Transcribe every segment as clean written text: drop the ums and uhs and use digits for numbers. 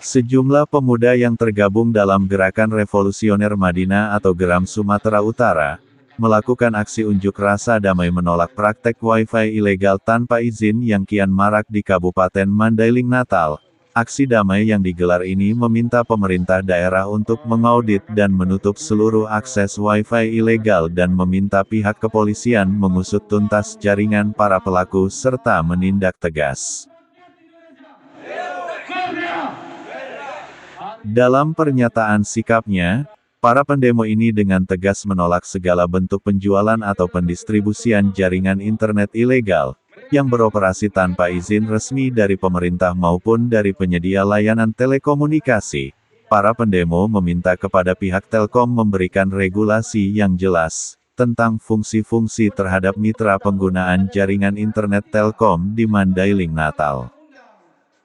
Sejumlah pemuda yang tergabung dalam Gerakan Revolusioner Madinah atau Geram Sumatera Utara, melakukan aksi unjuk rasa damai menolak praktek Wi-Fi ilegal tanpa izin yang kian marak di Kabupaten Mandailing Natal. Aksi damai yang digelar ini meminta pemerintah daerah untuk mengaudit dan menutup seluruh akses Wi-Fi ilegal dan meminta pihak kepolisian mengusut tuntas jaringan para pelaku serta menindak tegas. Dalam pernyataan sikapnya, para pendemo ini dengan tegas menolak segala bentuk penjualan atau pendistribusian jaringan internet ilegal, yang beroperasi tanpa izin resmi dari pemerintah maupun dari penyedia layanan telekomunikasi. Para pendemo meminta kepada pihak Telkom memberikan regulasi yang jelas, tentang fungsi-fungsi terhadap mitra penggunaan jaringan internet Telkom di Mandailing Natal.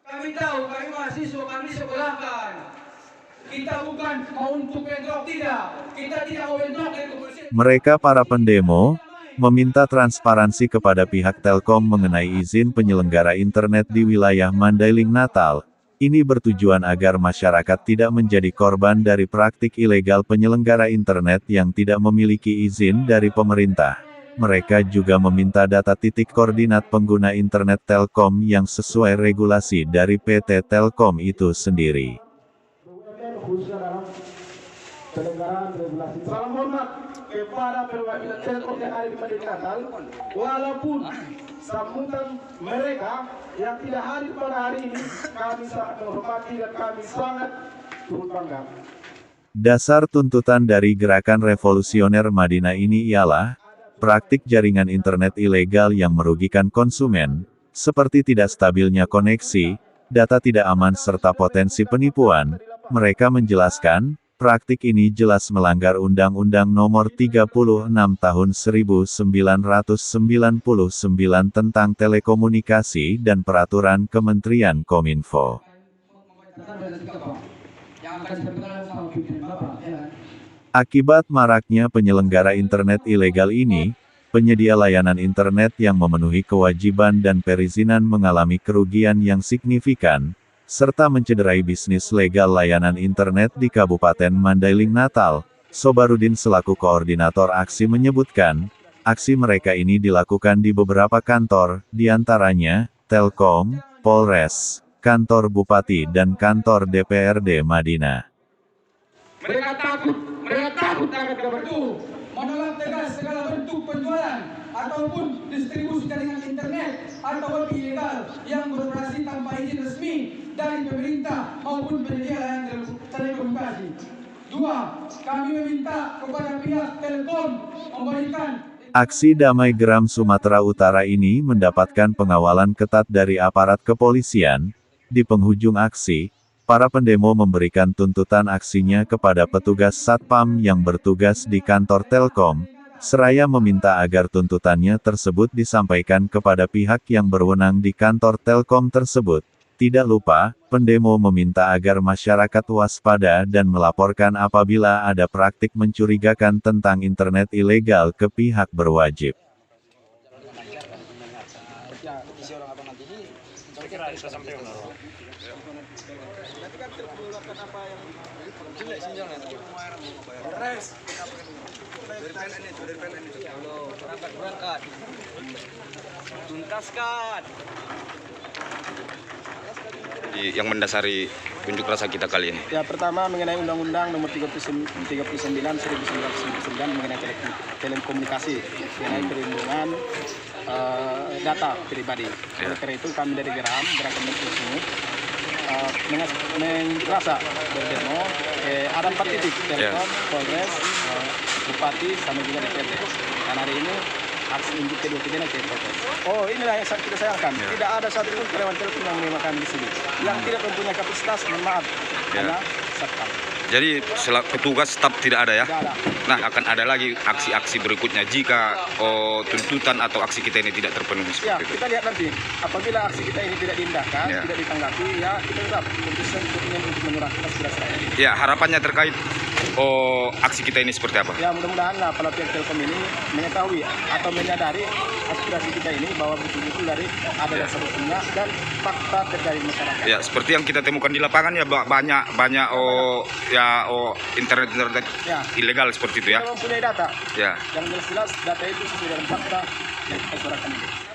Kami tahu, kami mahasiswa, kami sekolahkan. Kita bukan mau untuk bentrok, tidak. Kita tidak mau bentrok dengan kepolisian. Mereka para pendemo, meminta transparansi kepada pihak Telkom mengenai izin penyelenggara internet di wilayah Mandailing Natal. Ini bertujuan agar masyarakat tidak menjadi korban dari praktik ilegal penyelenggara internet yang tidak memiliki izin dari pemerintah. Mereka juga meminta data titik koordinat pengguna internet Telkom yang sesuai regulasi dari PT Telkom itu sendiri. Khususnya dalam penyelenggaraan regulasi. Salam hormat kepada perwakilan Telkom yang ada di Mandailing Natal, walaupun sambutan mereka yang tidak hadir pada hari ini, kami sangat menghormati dan kami sangat turut bangga. Dasar tuntutan dari Gerakan Revolusioner Madinah ini ialah praktik jaringan internet ilegal yang merugikan konsumen, seperti tidak stabilnya koneksi, data tidak aman serta potensi penipuan. Mereka menjelaskan, praktik ini jelas melanggar Undang-Undang Nomor 36 Tahun 1999 tentang Telekomunikasi dan Peraturan Kementerian Kominfo. Akibat maraknya penyelenggara internet ilegal ini, penyedia layanan internet yang memenuhi kewajiban dan perizinan mengalami kerugian yang signifikan, serta mencederai bisnis legal layanan internet di Kabupaten Mandailing Natal. Sobarudin selaku koordinator aksi menyebutkan, aksi mereka ini dilakukan di beberapa kantor, diantaranya, Telkom, Polres, kantor Bupati dan kantor DPRD Madinah. Mereka takut akan kabar itu, menolak tegas segala bentuk penjualan ataupun distribusi jaringan internet atau Wi-Fi ilegal yang beroperasi tanpa izin resmi dari pemerintah maupun penyedia layanan telekomunikasi. 2. Kami meminta kepada pihak Telkom memberikan. Aksi damai Geram Sumatera Utara ini mendapatkan pengawalan ketat dari aparat kepolisian. Di penghujung aksi, para pendemo memberikan tuntutan aksinya kepada petugas Satpam yang bertugas di kantor Telkom, seraya meminta agar tuntutannya tersebut disampaikan kepada pihak yang berwenang di kantor Telkom tersebut. Tidak lupa, pendemo meminta agar masyarakat waspada dan melaporkan apabila ada praktik mencurigakan tentang internet ilegal ke pihak berwajib. Tuntaskan. Yang mendasari unjuk rasa kita kali ini. Ya, pertama mengenai Undang-Undang Nomor 39 1999 mengenai telekomunikasi, mengenai perlindungan data pribadi. Oleh karena itu kami dari Gerakan Revolusioner merasa berdemo ada 4 titik, Telkom, Polres, Bupati, sama juga DPRD. Dan hari ini aksi unjuk kedua-duanya ke protes. Oh, inilah yang kita sayangkan. Tidak ada satupun karyawan Telkom yang memakan di sini. Yang tidak mempunyai kapasitas, mohon maaf, hanya Satpam. Jadi petugas staf tidak ada ya? Tidak ada. Nah, akan ada lagi aksi-aksi berikutnya jika tuntutan atau aksi kita ini tidak terpenuhi Ya, seperti itu. kita lihat nanti. Apabila aksi kita ini tidak diindahkan, tidak ditanggapi, ya kita tetap keputusan untuk menyerahkan aspirasi rakyat. Ya, harapannya terkait aksi kita ini seperti apa? Ya mudah-mudahan lah para pihak Telkom ini mengetahui atau menyadari aspirasi kita ini bahwa betul-betul dari ada dasar hukumnya dan fakta terjadi di masyarakat. Ya, seperti yang kita temukan di lapangan ya banyak internet Ya. ilegal seperti itu ya. Kita mempunyai data Ya. yang jelas-jelas data itu sesuai dengan fakta yang kita suarakan ini.